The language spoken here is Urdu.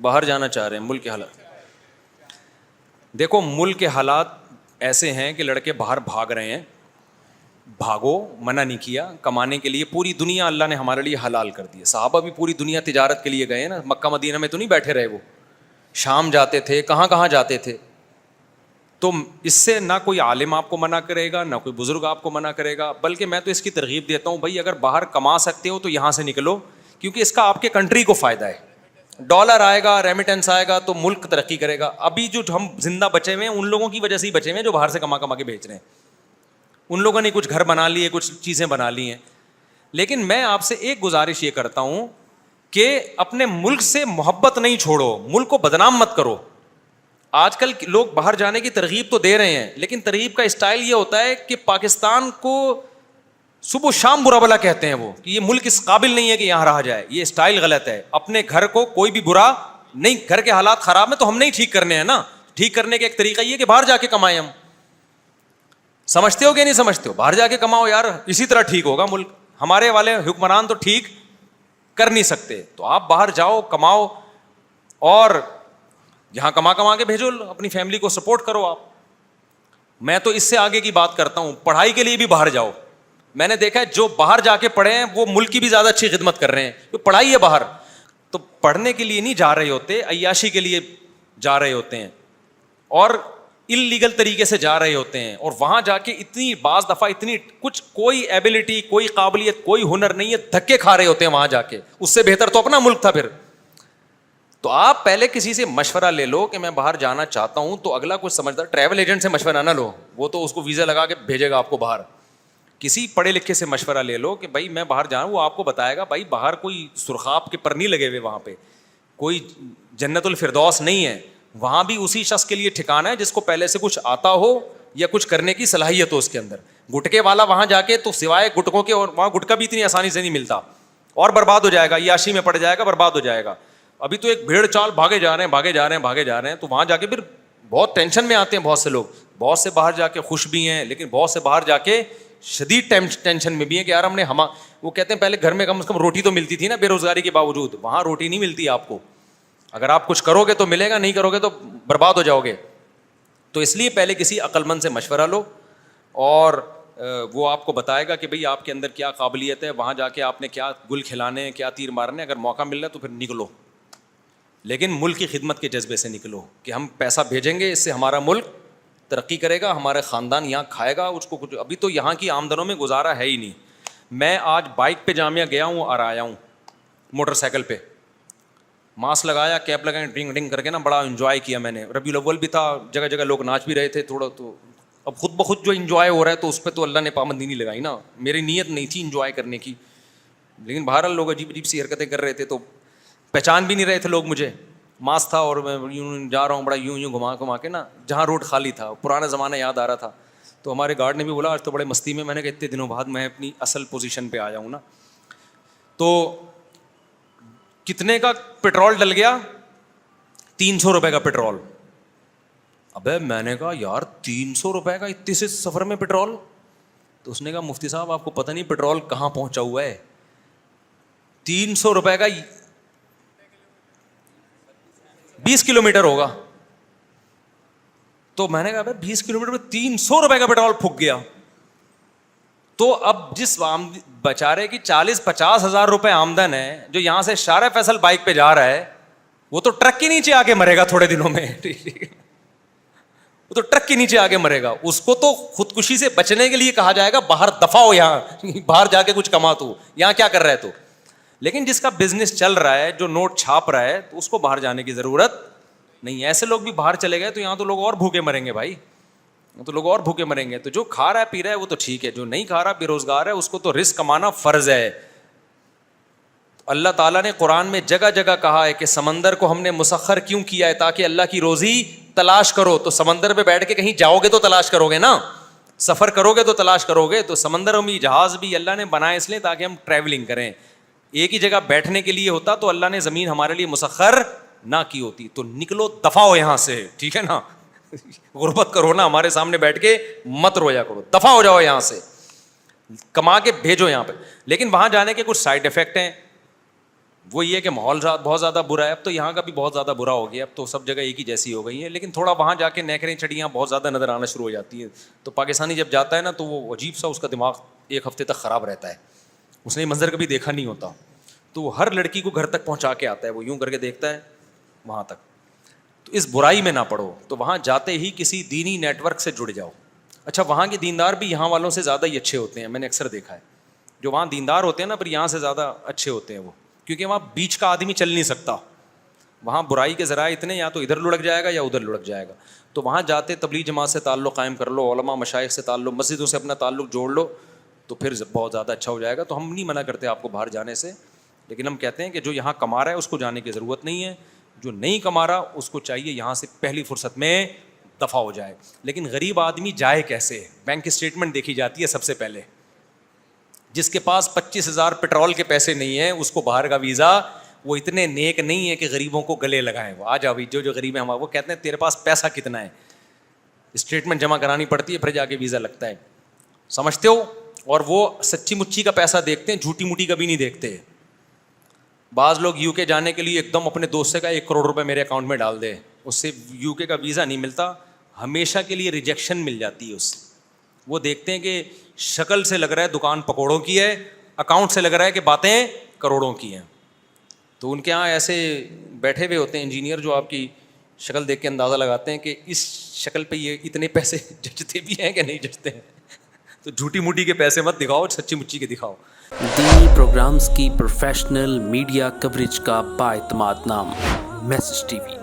باہر جانا چاہ رہے ہیں, ملک کے حالات دیکھو, ملک کے حالات ایسے ہیں کہ لڑکے باہر بھاگ رہے ہیں. بھاگو, منع نہیں کیا, کمانے کے لیے پوری دنیا اللہ نے ہمارے لیے حلال کر دی ہے. صحابہ بھی پوری دنیا تجارت کے لیے گئے نا, مکہ مدینہ میں تو نہیں بیٹھے رہے, وہ شام جاتے تھے, کہاں کہاں جاتے تھے. تو اس سے نہ کوئی عالم آپ کو منع کرے گا, نہ کوئی بزرگ آپ کو منع کرے گا, بلکہ میں تو اس کی ترغیب دیتا ہوں, بھائی اگر باہر کما سکتے ہو تو یہاں سے نکلو, کیونکہ اس کا آپ کے کنٹری کو فائدہ ہے. ڈالر آئے گا, ریمیٹنس آئے گا تو ملک ترقی کرے گا. ابھی جو ہم زندہ بچے ہوئے ہیں ان لوگوں کی وجہ سے ہی بچے ہوئے ہیں جو باہر سے کما کے بھیج رہے ہیں. ان لوگوں نے کچھ گھر بنا لیے, کچھ چیزیں بنا لی ہیں. لیکن میں آپ سے ایک گزارش یہ کرتا ہوں کہ اپنے ملک سے محبت نہیں چھوڑو, ملک کو بدنام مت کرو. آج کل لوگ باہر جانے کی ترغیب تو دے رہے ہیں, لیکن ترغیب کا اسٹائل یہ ہوتا ہے کہ پاکستان کو صبح و شام برا بلا کہتے ہیں وہ, کہ یہ ملک اس قابل نہیں ہے کہ یہاں رہا جائے. یہ اسٹائل غلط ہے. اپنے گھر کو کوئی بھی برا نہیں, گھر کے حالات خراب ہیں تو ہم نہیں ٹھیک کرنے ہیں نا. ٹھیک کرنے کا ایک طریقہ یہ کہ باہر جا کے کمائیں. ہم سمجھتے ہو کہ نہیں سمجھتے ہو؟ باہر جا کے کماؤ یار, اسی طرح ٹھیک ہوگا ملک. ہمارے والے حکمران تو ٹھیک کر نہیں سکتے, تو آپ باہر جاؤ, کماؤ, اور یہاں کما کے بھیجو, اپنی فیملی کو سپورٹ کرو آپ. میں تو اس سے آگے کی بات کرتا ہوں, پڑھائی کے لیے بھی باہر جاؤ. میں نے دیکھا ہے جو باہر جا کے پڑھے ہیں وہ ملک کی بھی زیادہ اچھی خدمت کر رہے ہیں. جو پڑھائی ہے باہر, تو پڑھنے کے لیے نہیں جا رہے ہوتے, عیاشی کے لیے جا رہے ہوتے ہیں اور انلیگل طریقے سے جا رہے ہوتے ہیں. اور وہاں جا کے اتنی بعض دفعہ اتنی کچھ کوئی ایبلٹی, کوئی قابلیت, کوئی ہنر نہیں ہے, دھکے کھا رہے ہوتے ہیں وہاں جا کے. اس سے بہتر تو اپنا ملک تھا پھر. تو آپ پہلے کسی سے مشورہ لے لو کہ میں باہر جانا چاہتا ہوں, تو اگلا کچھ سمجھدار, ٹریول ایجنٹ سے مشورہ نہ لو, وہ تو اس کو ویزا لگا کے بھیجے گا آپ کو باہر. کسی پڑھے لکھے سے مشورہ لے لو کہ بھائی میں باہر جاؤں, وہ آپ کو بتائے گا بھائی باہر کوئی سرخاب کے پر نہیں لگے ہوئے, وہاں پہ کوئی جنت الفردوس نہیں ہے. وہاں بھی اسی شخص کے لیے ٹھکانا ہے جس کو پہلے سے کچھ آتا ہو یا کچھ کرنے کی صلاحیت ہو اس کے اندر. گٹکے والا وہاں جا کے تو سوائے گٹکوں کے, اور وہاں گٹکا بھی اتنی آسانی سے نہیں ملتا, اور برباد ہو جائے گا, عیاشی میں پڑ جائے گا, برباد ہو جائے گا. ابھی تو ایک بھیڑ چال بھاگے جا رہے ہیں, تو وہاں جا کے پھر بہت ٹینشن میں آتے ہیں بہت سے لوگ. بہت سے باہر جا کے خوش بھی ہیں, لیکن بہت سے باہر جا کے شدید ٹینشن میں بھی ہیں کہ یار ہم نے وہ کہتے ہیں پہلے گھر میں کم از کم روٹی تو ملتی تھی نا بے روزگاری کے باوجود. وہاں روٹی نہیں ملتی آپ کو. اگر آپ کچھ کرو گے تو ملے گا, نہیں کرو گے تو برباد ہو جاؤ گے. تو اس لیے پہلے کسی عقل مند سے مشورہ لو, اور وہ آپ کو بتائے گا کہ بھئی آپ کے اندر کیا قابلیت ہے, وہاں جا کے آپ نے کیا گل کھلانے ہیں, کیا تیر مارنے. اگر موقع مل رہا ہے تو پھر نکلو, لیکن ملک کی خدمت کے جذبے سے نکلو کہ ہم پیسہ بھیجیں گے, اس سے ہمارا ملک ترقی کرے گا, ہمارے خاندان یہاں کھائے گا, اس کو کچھ. ابھی تو یہاں کی آمدنوں میں گزارا ہے ہی نہیں. میں آج بائک پہ جامعہ گیا ہوں اور آیا ہوں موٹر سائیکل پہ, ماسک لگایا, کیپ لگائیں, ڈرنگ ڈنگ کر کے نا بڑا انجوائے کیا میں نے. ربیع الاول بھی تھا, جگہ جگہ لوگ ناچ بھی رہے تھے تھوڑا. تو اب خود بخود جو انجوائے ہو رہا ہے تو اس پہ تو اللہ نے پابندی نہیں لگائی نا, میری نیت نہیں تھی انجوائے کرنے کی. لیکن بہرحال لوگ عجیب عجیب سی حرکتیں کر رہے تھے, تو پہچان بھی نہیں رہے تھے لوگ مجھے. ماسک تھا اور میں یوں جا رہا ہوں بڑا یوں گھما کے نا, جہاں روڈ خالی تھا. پرانا زمانہ یاد آ رہا تھا. تو ہمارے گارڈ نے بھی بولا آج تو بڑے مستی میں. میں نے کہا اتنے دنوں بعد میں اپنی اصل پوزیشن پہ آیا ہوں نا. تو کتنے کا پیٹرول ڈل گیا؟ 300 روپے کا پیٹرول. ابے میں نے کہا یار 300 روپے کا اتنے سے سفر میں پیٹرول؟ تو اس نے کہا مفتی صاحب آپ کو پتہ نہیں پیٹرول کہاں پہنچا ہوا ہے. 300 روپے کا 20 کلومیٹر ہوگا. تو میں نے کہا 20 کلومیٹر میں 300 روپے کا پیٹرول پھک گیا. تو اب جس بیچارے کی 40-50 ہزار روپے آمدن ہے, جو یہاں سے شارع فیصل بائک پہ جا رہا ہے, وہ تو ٹرک کے نیچے آ کے مرے گا تھوڑے دنوں میں. وہ تو ٹرک کے نیچے آ کے مرے گا. اس کو تو خودکشی سے بچنے کے لیے کہا جائے گا باہر دفع ہو, یہاں باہر جا کے کچھ کما, تو یہاں کیا کر رہا ہے تو. لیکن جس کا بزنس چل رہا ہے, جو نوٹ چھاپ رہا ہے, تو اس کو باہر جانے کی ضرورت نہیں. ایسے لوگ بھی باہر چلے گئے تو یہاں تو لوگ اور بھوکے مریں گے بھائی, تو لوگ اور بھوکے مریں گے. تو جو کھا رہا ہے پی رہا ہے وہ تو ٹھیک ہے, جو نہیں کھا رہا بے روزگار ہے اس کو تو رزق کمانا فرض ہے. اللہ تعالیٰ نے قرآن میں جگہ جگہ کہا ہے کہ سمندر کو ہم نے مسخر کیوں کیا ہے, تاکہ اللہ کی روزی تلاش کرو. تو سمندر پہ بیٹھ کے کہیں جاؤ گے تو تلاش کرو گے نا, سفر کرو گے تو تلاش کرو گے. تو سمندر میں جہاز بھی اللہ نے بنائے اس لیے تاکہ ہم ٹریولنگ کریں. ایک ہی جگہ بیٹھنے کے لیے ہوتا تو اللہ نے زمین ہمارے لیے مسخر نہ کی ہوتی. تو نکلو, دفع ہو یہاں سے, ٹھیک ہے نا. غربت کرو نا, ہمارے سامنے بیٹھ کے مت رویا کرو, دفع ہو جاؤ یہاں سے, کما کے بھیجو یہاں پہ. لیکن وہاں جانے کے کچھ سائڈ افیکٹ ہیں. وہ یہ کہ ماحول بہت زیادہ برا ہے. اب تو یہاں کا بھی بہت زیادہ برا ہو گیا, اب تو سب جگہ ایک ہی جیسی ہو گئی ہیں, لیکن تھوڑا وہاں جا کے نیکریں چڑیاں بہت زیادہ نظر آنا شروع ہو جاتی ہیں. تو پاکستانی جب جاتا ہے نا تو وہ عجیب سا اس کا دماغ ایک ہفتے تک خراب رہتا ہے, اس نے یہ منظر کبھی دیکھا نہیں ہوتا. تو وہ ہر لڑکی کو گھر تک پہنچا کے آتا ہے, وہ یوں کر کے دیکھتا ہے وہاں تک. تو اس برائی میں نہ پڑو, تو وہاں جاتے ہی کسی دینی نیٹ ورک سے جڑ جاؤ. اچھا, وہاں کے دیندار بھی یہاں والوں سے زیادہ ہی اچھے ہوتے ہیں, میں نے اکثر دیکھا ہے. جو وہاں دیندار ہوتے ہیں نا, پر یہاں سے زیادہ اچھے ہوتے ہیں وہ, کیونکہ وہاں بیچ کا آدمی چل نہیں سکتا. وہاں برائی کے ذرائع اتنے, یا تو ادھر لڑک جائے گا یا ادھر لڑک جائے گا. تو وہاں جاتے تبلیغ جماعت سے تعلق قائم کر لو, علماء مشائخ سے تعلق, مسجدوں سے اپنا تعلق جوڑ لو, تو پھر بہت زیادہ اچھا ہو جائے گا. تو ہم نہیں منع کرتے آپ کو باہر جانے سے, لیکن ہم کہتے ہیں کہ جو یہاں کما رہا ہے اس کو جانے کی ضرورت نہیں ہے, جو نہیں کما رہا اس کو چاہیے یہاں سے پہلی فرصت میں دفع ہو جائے. لیکن غریب آدمی جائے کیسے؟ بینک اسٹیٹمنٹ دیکھی جاتی ہے سب سے پہلے. جس کے پاس 25,000 پیٹرول کے پیسے نہیں ہیں اس کو باہر کا ویزا, وہ اتنے نیک نہیں ہے کہ غریبوں کو گلے لگائیں. وہ آ جاؤ, جو غریب ہیں ہمارے, وہ کہتے ہیں تیرے پاس پیسہ کتنا ہے, اسٹیٹمنٹ جمع کرانی پڑتی ہے, پھر جا کے ویزا لگتا ہے. سمجھتے ہو؟ اور وہ سچی مچی کا پیسہ دیکھتے ہیں, جھوٹی موٹی کا بھی نہیں دیکھتے. بعض لوگ یو کے جانے کے لیے ایک دم اپنے دوست سے کہا 1 کروڑ روپے میرے اکاؤنٹ میں ڈال دے, اس سے یو کے کا ویزا نہیں ملتا, ہمیشہ کے لیے ریجیکشن مل جاتی ہے اس سے. وہ دیکھتے ہیں کہ شکل سے لگ رہا ہے دکان پکوڑوں کی ہے, اکاؤنٹ سے لگ رہا ہے کہ باتیں کروڑوں کی ہیں. تو ان کے یہاں ایسے بیٹھے ہوئے ہوتے ہیں انجینئر جو آپ کی شکل دیکھ کے اندازہ لگاتے ہیں کہ اس شکل پہ یہ اتنے پیسے جچتے بھی ہیں کہ نہیں جچتے ہیں. تو جھوٹی موٹی کے پیسے مت دکھاؤ, سچی مچی کے دکھاؤ. دینی پروگرامز کی پروفیشنل میڈیا کوریج کا بااعتماد نام میسج ٹی وی.